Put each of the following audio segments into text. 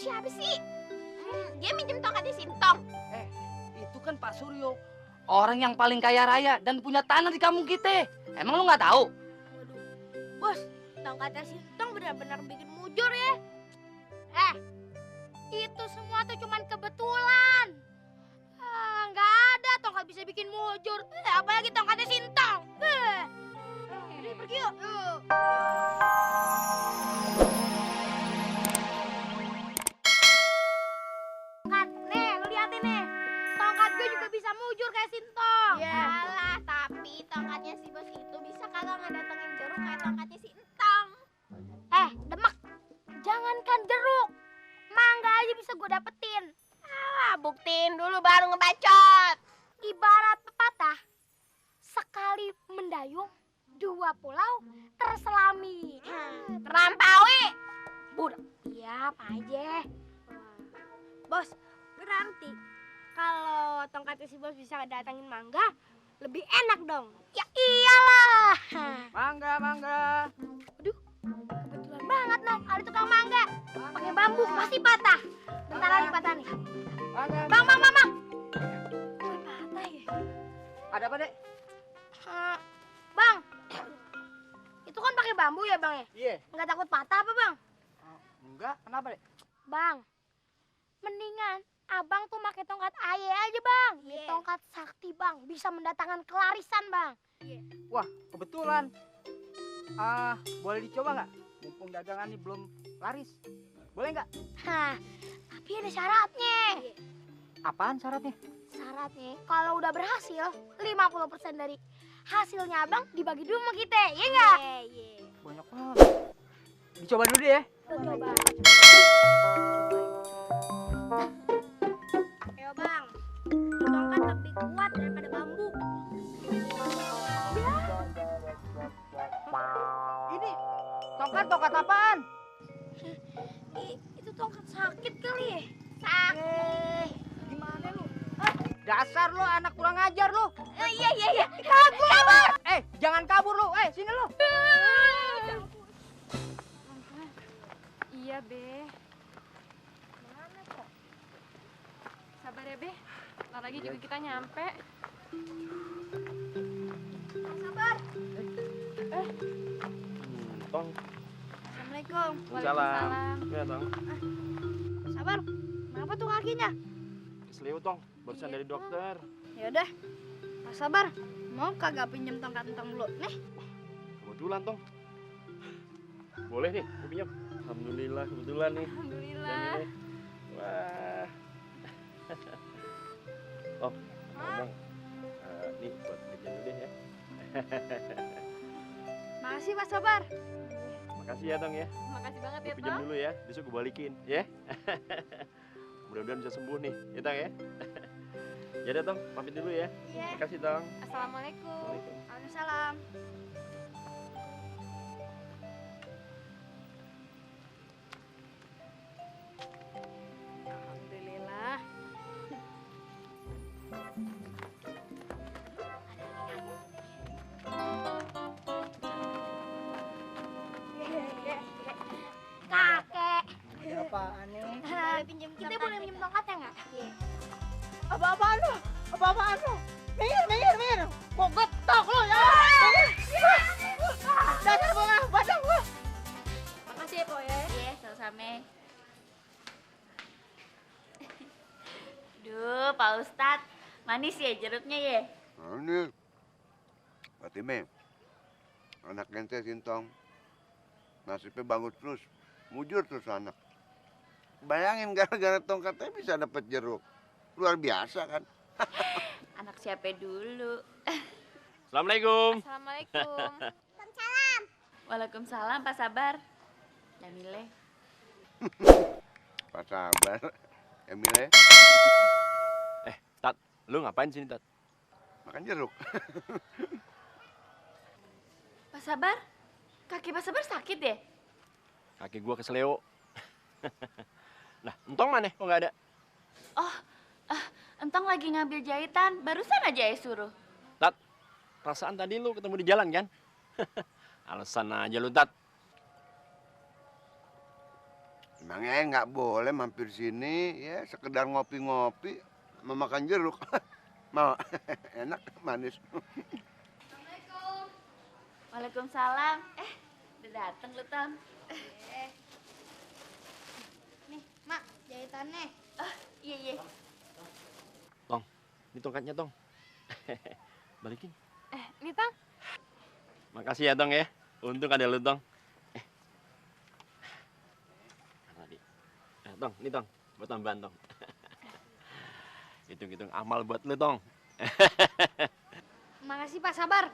siapa sih? Dia minjem tongkatnya Sintong. Itu kan Pak Suryo, orang yang paling kaya raya dan punya tanah di kampung kita. Emang lu nggak tahu? Waduh, bos, tongkatnya Sintong benar-benar bikin mujur ya. Itu semua tuh cuman kebetulan. Nggak ada tongkat bisa bikin mujur. Apalagi tongkatnya Sintong. Jadi pergi yuk. Tongkat, nih, lu liatin nih. Tongkat gue juga bisa mujur kayak Sintong. Yalah, tapi tongkatnya si bos itu bisa kagak ngedatengin jeruk kayak tongkatnya si Entong. Demek. Jangankan jeruk. Mangga aja bisa gue dapetin. Buktiin dulu baru ngebacot. Ibarat pepatah, sekali mendayung, dua pulau terselami. Terampaui. Budak. Iya, apa aja. Bos, berarti kalau tongkatnya si bos bisa datangin mangga, lebih enak dong. Ya iyalah. Mangga. Aduh, kebetulan banget noh, ada tukang mangga. Pakai bambu, pasti patah. Bentar lagi patah nih. Bang. Kok patah ya? Ada apa, Dek? Bang, itu kan pakai bambu ya bang ya? Iya. Nggak takut patah apa bang? Enggak, kenapa, Dek? Bang, mendingan abang tuh pakai tongkat aye aja bang. Ini tongkat sakti bang, bisa mendatangkan kelarisan bang. Wah, kebetulan. Boleh dicoba nggak? Mumpung dagangan ini belum laris. Boleh nggak? Tapi ada syaratnya. Apaan syaratnya? Syaratnya kalau udah berhasil 50% dari hasilnya abang dibagi dulu sama kita, iya nggak? Iya. Banyak banget. Dicoba dulu deh ya. Coba. Ayo bang, tongkat lebih kuat daripada bambu. Ini tongkat apaan? Itu tongkat sakit kali ya? Sakit. Gimana lu? Dasar lu anak kurang ajar lu. Iya. Kabur. Jangan kabur lu. Sini lu. Iya, Be. Mana kok? Sabar ya, Be. Ntar lagi juga kita nyampe. Sabar. Tong. Assalamualaikum. Waalaikumsalam. Ya, Tong. Sabar. Kenapa tuh kakinya? Seliu, Tong. Barusan dari dokter. Yaudah. Mas Sabar, mau kagak pinjem tongkat entong dulu? Nih. Kebetulan, Tong. Boleh nih, gue pinjam. Alhamdulillah, kebetulan nih. Alhamdulillah. Dan ini. Wah. Oh, ngomong. Nih, buat jajan dulu deh ya. Makasih Mas Sabar. Makasih ya, Tong ya. Makasih banget Gue ya, pinjam Tong. dulu ya, besok gue balikin, ya. Mudah-mudahan bisa sembuh nih, ya, Tong ya. Ya udah, Tong, pamit dulu ya. Iya. Makasih, Tong. Assalamualaikum. Assalamualaikum. Waalaikumsalam. Alhamdulillah. Kakek. Apaan nih? Kita boleh pinjem tongkatnya nggak? Iya. Apa-apaan lu? Minggir. Mau getok lu ya. Dasar bunga, badang lu. Makasih ya, Po ya. Iya, sama-sama. Duh, Pak Ustadz, manis ya jeruknya ya? Ini, Fatime, anak ente Sintong, nasibnya bagus terus, mujur terus anak. Bayangin gara-gara tongkatnya bisa dapat jeruk, luar biasa kan? Anak siapa dulu? Assalamualaikum. Assalamualaikum. Waalaikumsalam, Pak Sabar. Jamile. Pak Sabar, Emile, Tat, lu ngapain sini, Tat? makan jeruk. Pak Sabar? Kaki Pak Sabar sakit ya? Kaki gua kesleo. Nah, entong mana? Kok nggak ada? Oh, Entong lagi ngambil jahitan. Barusan aja ya suruh. Tat, perasaan tadi lu ketemu di jalan kan? Alasan aja lu, Tat. Emangnya nggak boleh mampir sini ya sekedar ngopi-ngopi memakan jeruk. Mau enak manis. Assalamualaikum. Waalaikumsalam. Udah dateng lu, Tom. Nih, Mak, jahitannya. Iya. Ini tongkatnya, Tong. Balikin. Ini Tang. Makasih ya, Tong ya. Untung ada lu, Tong. Tadi. Tong, ini Tong. Buat tambahan, Tong. Hitung-hitung amal buat lu, Tong. Makasih Pak, sabar.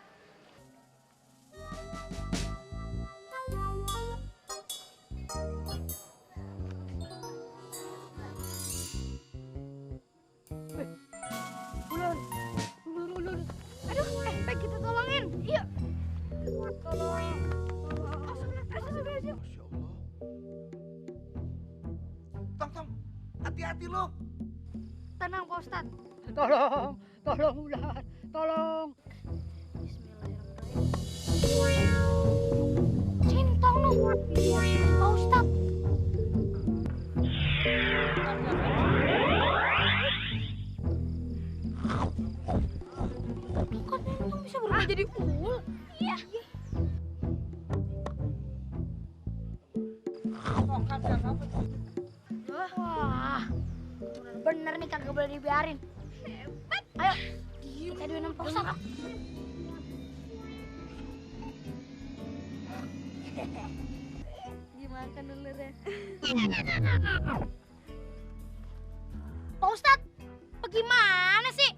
Ulur. Aduh, baik kita tolongin. Yuk. Tolong. Masya Allah. Tong, hati-hati lo. Tenang Pak Ustadz. Tolong ular, tolong. Sintong lu. Pak Ustadz. Kan Sintong bisa berubah jadi ular. Iya. Wah, bener nih kagak boleh dibiarin. Hebat. Ayo, kita duein Pak Ustadz. Dimakan ularnya. Pak Ustadz, bagaimana sih?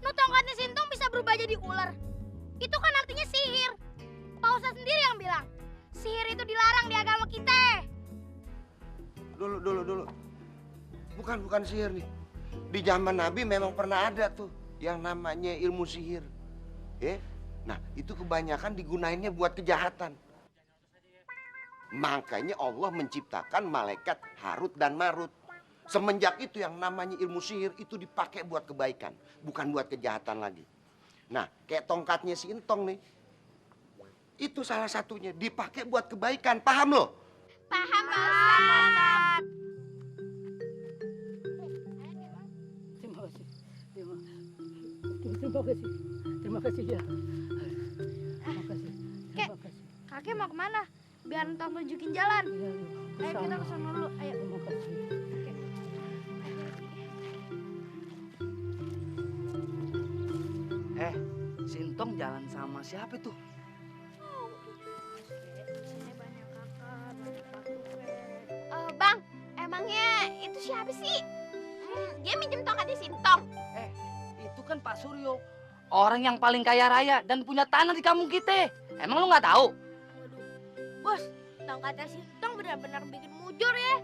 Nu tongkatnya Sintong bisa berubah jadi ular. Itu kan artinya sihir. Pak Ustadz sendiri yang bilang, sihir itu dilarang di agama kita. Dulu. Bukan sihir nih. Di zaman Nabi memang pernah ada tuh yang namanya ilmu sihir. Nah, itu kebanyakan digunainnya buat kejahatan. Makanya Allah menciptakan malaikat Harut dan Marut. Semenjak itu yang namanya ilmu sihir itu dipakai buat kebaikan, bukan buat kejahatan lagi. Nah, kayak tongkatnya si Entong nih. Itu salah satunya dipakai buat kebaikan, paham lo? Paham Pak Ustadz. Terima kasih ya. Kakek mau kemana? Biar Entong tunjukin jalan. Ayo kita kesana dulu. Ayo. Terima kasih. Sintong jalan sama siapa tuh? Bang, emangnya itu siapa sih? Dia minjem tongkatnya Sintong. Itu kan Pak Suryo. Orang yang paling kaya raya dan punya tanah di kampung kita. Emang lu nggak tahu? Bos, tongkatnya Sintong benar-benar bikin mujur ya.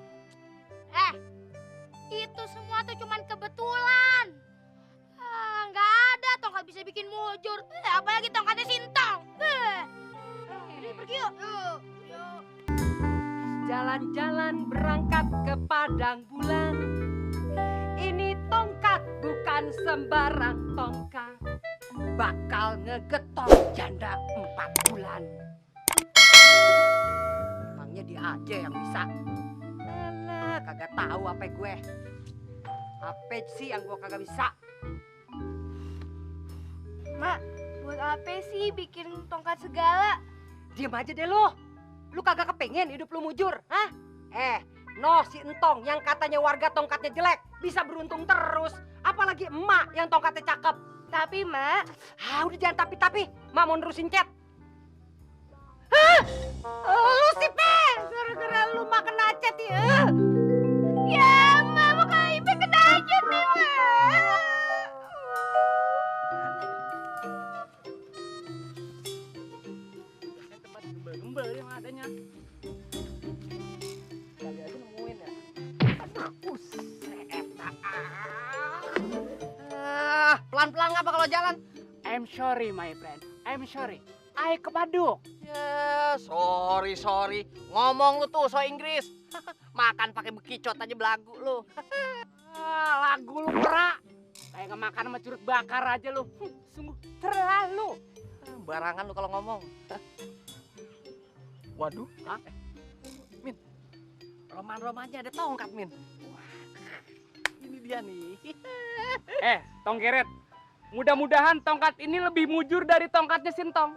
Itu semua tuh cuman kebetulan. Nggak ada tongkat bisa bikin mujur. Apalagi tongkatnya Sintong. Jadi pergi yuk. Yuk. Jalan-jalan berangkat ke padang bulan. Ini tongkat bukan sembarang tongkat. Bakal ngegetok janda 4 bulan. Emangnya dia aja yang bisa. Alah, kagak tahu apa gue. Apa sih yang gue kagak bisa? Mak, buat apa sih bikin tongkat segala? Diem aja deh lu. Lu kagak kepengen hidup lu mujur, hah? Si Entong yang katanya warga tongkatnya jelek bisa beruntung terus. Apalagi emak yang tongkatnya cakep. Tapi Mak, Udah jangan tapi-tapi. Mak mau nerusin chat. Hah? Lu sih, Pe. Gara-gara lu mak kena chat ya. ya Mak mau kayak Ipe kena aja nih Mak. Tempat gembel yang adanya. Kali aja nemuin ya. Pelan-pelan ngapa kalau jalan? I'm sorry my friend. I'm sorry. I kepaduk. Ya, sorry. Ngomong lu tuh so Inggris. Makan pakai bekicot aja belagu lu. Lagu lu perak. Kayak ngemakan sama curut bakar aja lu. Sungguh terlalu. Barangan lu kalau ngomong. Waduh. roman-romannya ada tongkat, Min. Ini dia nih. Tong Geret, mudah-mudahan tongkat ini lebih mujur dari tongkatnya Sintong.